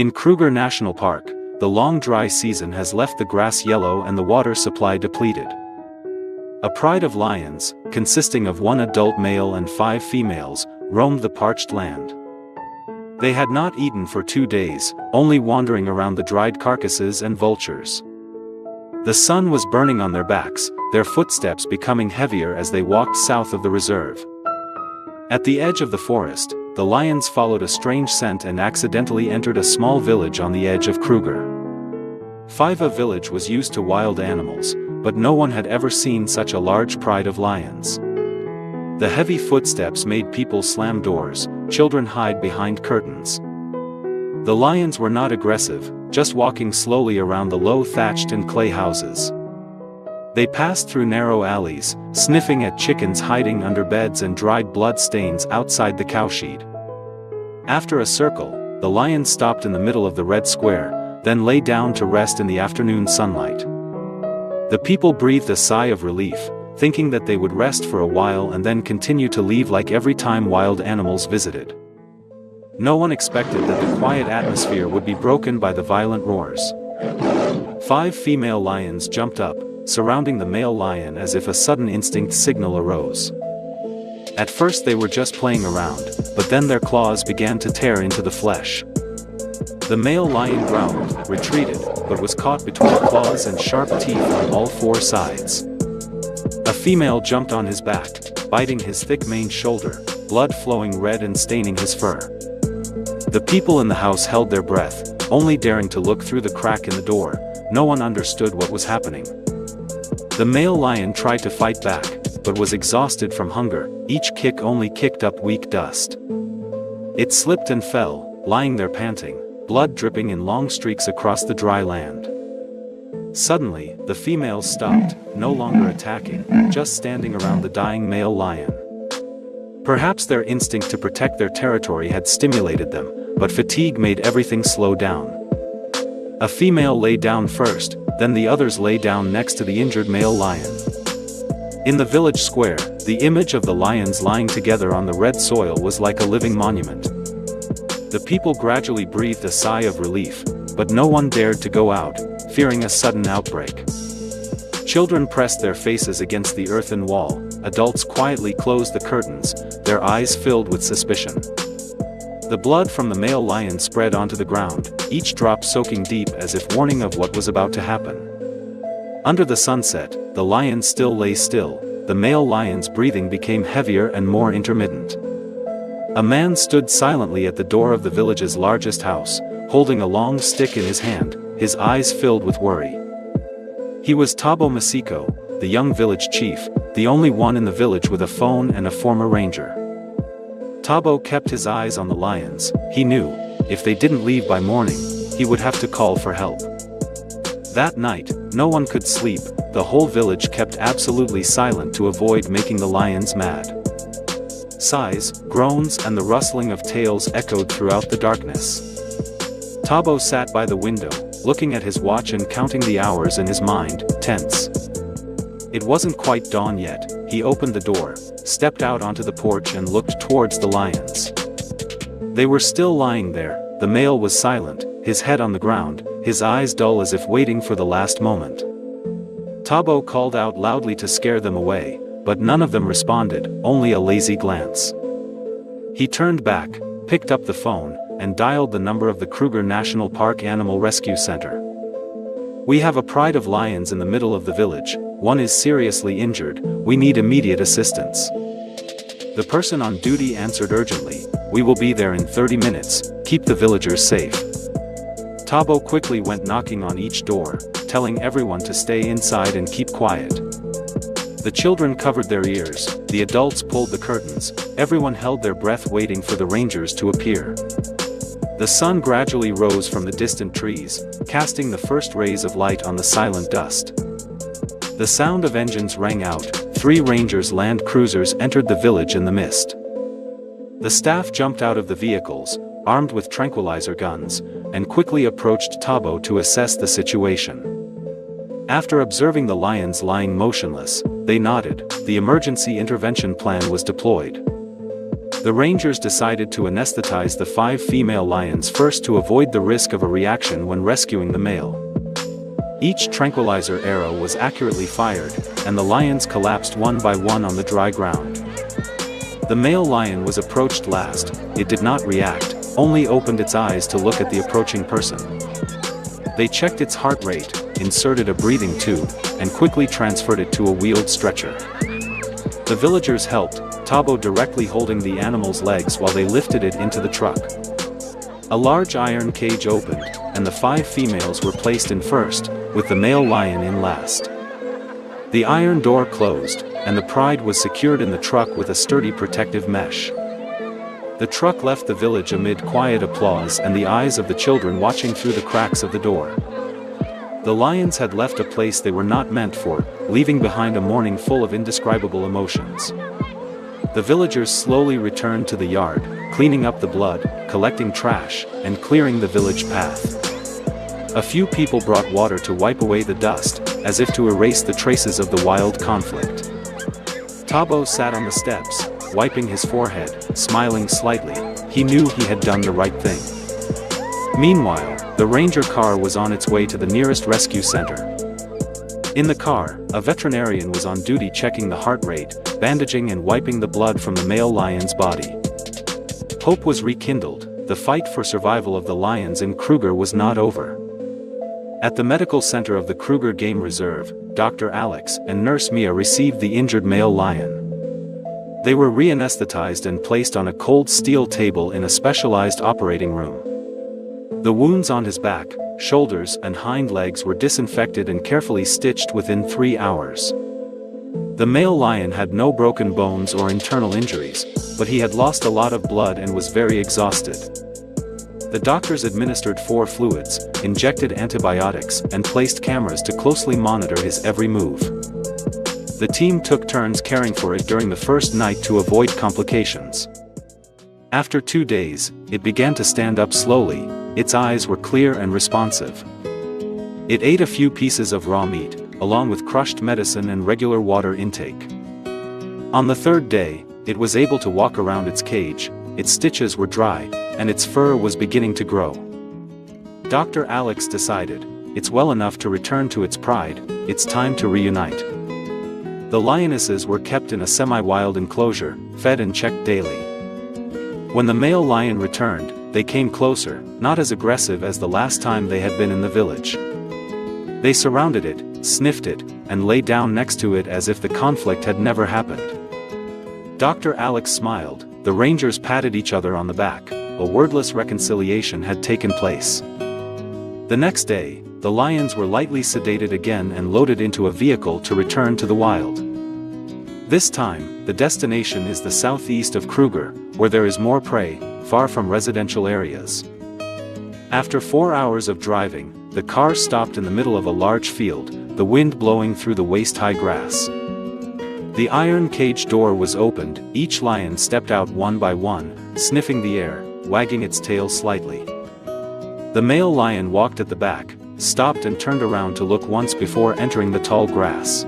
In Kruger National Park, the long dry season has left the grass yellow and the water supply depleted. A pride of lions, consisting of 1 adult male and 5 females, roamed the parched land. They had not eaten for 2 days, only wandering around the dried carcasses and vultures. The sun was burning on their backs, their footsteps becoming heavier as they walked south of the reserve. At the edge of the forest, the lions followed a strange scent and accidentally entered a small village on the edge of Kruger. Fiva village was used to wild animals, but no one had ever seen such a large pride of lions. The heavy footsteps made people slam doors, children hide behind curtains. The lions were not aggressive, just walking slowly around the low thatched and clay houses. They passed through narrow alleys, sniffing at chickens hiding under beds and dried blood stains outside the cowshed. After a circle, the lions stopped in the middle of the red square, then lay down to rest in the afternoon sunlight. The people breathed a sigh of relief, thinking that they would rest for a while and then continue to leave like every time wild animals visited. No one expected that the quiet atmosphere would be broken by the violent roars. 5 female lions jumped up, surrounding the male lion as if a sudden instinct signal arose. At first they were just playing around, but then their claws began to tear into the flesh. The male lion growled, retreated, but was caught between claws and sharp teeth on all 4 sides. A female jumped on his back, biting his thick maned shoulder, blood flowing red and staining his fur. The people in the house held their breath, only daring to look through the crack in the door. No one understood what was happening. The male lion tried to fight back, but was exhausted from hunger. Each kick only kicked up weak dust. It slipped and fell, lying there panting, blood dripping in long streaks across the dry land. Suddenly, the females stopped, no longer attacking, just standing around the dying male lion. Perhaps their instinct to protect their territory had stimulated them, but fatigue made everything slow down. A female lay down first, then the others lay down next to the injured male lion. In the village square, the image of the lions lying together on the red soil was like a living monument. The people gradually breathed a sigh of relief, but no one dared to go out, fearing a sudden outbreak. Children pressed their faces against the earthen wall, adults quietly closed the curtains, their eyes filled with suspicion. The blood from the male lion spread onto the ground, each drop soaking deep as if warning of what was about to happen. Under the sunset, the lions still lay still, the male lion's breathing became heavier and more intermittent. A man stood silently at the door of the village's largest house, holding a long stick in his hand, his eyes filled with worry. He was Tabo Masiko, the young village chief, the only one in the village with a phone and a former ranger. Tabo kept his eyes on the lions. He knew, if they didn't leave by morning, he would have to call for help. That night, no one could sleep, the whole village kept absolutely silent to avoid making the lions mad. Sighs, groans and the rustling of tails echoed throughout the darkness. Tabo sat by the window, looking at his watch and counting the hours in his mind, tense. It wasn't quite dawn yet. He opened the door, stepped out onto the porch and looked towards the lions. They were still lying there, the male was silent, his head on the ground, his eyes dull as if waiting for the last moment. Tabo called out loudly to scare them away, but none of them responded, only a lazy glance. He turned back, picked up the phone, and dialed the number of the Kruger National Park Animal Rescue Center. "We have a pride of lions in the middle of the village, one is seriously injured, we need immediate assistance." The person on duty answered urgently, "We will be there in 30 minutes, keep the villagers safe." Tabo quickly went knocking on each door, telling everyone to stay inside and keep quiet. The children covered their ears, the adults pulled the curtains, everyone held their breath waiting for the rangers to appear. The sun gradually rose from the distant trees, casting the first rays of light on the silent dust. The sound of engines rang out, 3 Rangers land cruisers entered the village in the mist. The staff jumped out of the vehicles, armed with tranquilizer guns, and quickly approached Tabo to assess the situation. After observing the lions lying motionless, they nodded. The emergency intervention plan was deployed. The rangers decided to anesthetize the 5 female lions first to avoid the risk of a reaction when rescuing the male. Each tranquilizer arrow was accurately fired, and the lions collapsed one by one on the dry ground. The male lion was approached last. It did not react, only opened its eyes to look at the approaching person. They checked its heart rate, inserted a breathing tube, and quickly transferred it to a wheeled stretcher. The villagers helped, Tabo directly holding the animal's legs while they lifted it into the truck. A large iron cage opened, and the 5 females were placed in first, with the male lion in last. The iron door closed, and the pride was secured in the truck with a sturdy protective mesh. The truck left the village amid quiet applause and the eyes of the children watching through the cracks of the door. The lions had left a place they were not meant for, leaving behind a morning full of indescribable emotions. The villagers slowly returned to the yard, cleaning up the blood, collecting trash, and clearing the village path. A few people brought water to wipe away the dust, as if to erase the traces of the wild conflict. Tabo sat on the steps, wiping his forehead, smiling slightly. He knew he had done the right thing. Meanwhile, the ranger car was on its way to the nearest rescue center. In the car, a veterinarian was on duty checking the heart rate, bandaging and wiping the blood from the male lion's body. Hope was rekindled. The fight for survival of the lions in Kruger was not over. At the medical center of the Kruger Game Reserve, Dr. Alex and Nurse Mia received the injured male lion. They were re-anesthetized and placed on a cold steel table in a specialized operating room. The wounds on his back, shoulders and hind legs were disinfected and carefully stitched within 3 hours. The male lion had no broken bones or internal injuries, but he had lost a lot of blood and was very exhausted. The doctors administered 4 fluids, injected antibiotics, and placed cameras to closely monitor his every move. The team took turns caring for it during the first night to avoid complications. After 2 days, it began to stand up slowly. Its eyes were clear and responsive. It ate a few pieces of raw meat, along with crushed medicine and regular water intake. On the 3rd day, it was able to walk around its cage, its stitches were dry, and its fur was beginning to grow. Dr. Alex decided, it's well enough to return to its pride, it's time to reunite. The lionesses were kept in a semi-wild enclosure, fed and checked daily. When the male lion returned, they came closer, not as aggressive as the last time they had been in the village. They surrounded it, sniffed it, and lay down next to it as if the conflict had never happened. Dr. Alex smiled, the rangers patted each other on the back, a wordless reconciliation had taken place. The next day, the lions were lightly sedated again and loaded into a vehicle to return to the wild. This time, the destination is the southeast of Kruger, where there is more prey, far from residential areas. After 4 hours of driving, the car stopped in the middle of a large field, the wind blowing through the waist-high grass. The iron cage door was opened, each lion stepped out one by one, sniffing the air, wagging its tail slightly. The male lion walked at the back, stopped and turned around to look once before entering the tall grass.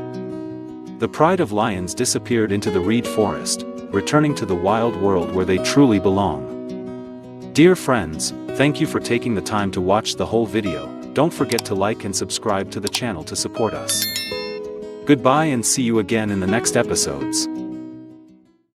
The pride of lions disappeared into the reed forest, returning to the wild world where they truly belong. Dear friends, thank you for taking the time to watch the whole video. Don't forget to like and subscribe to the channel to support us. Goodbye and see you again in the next episodes.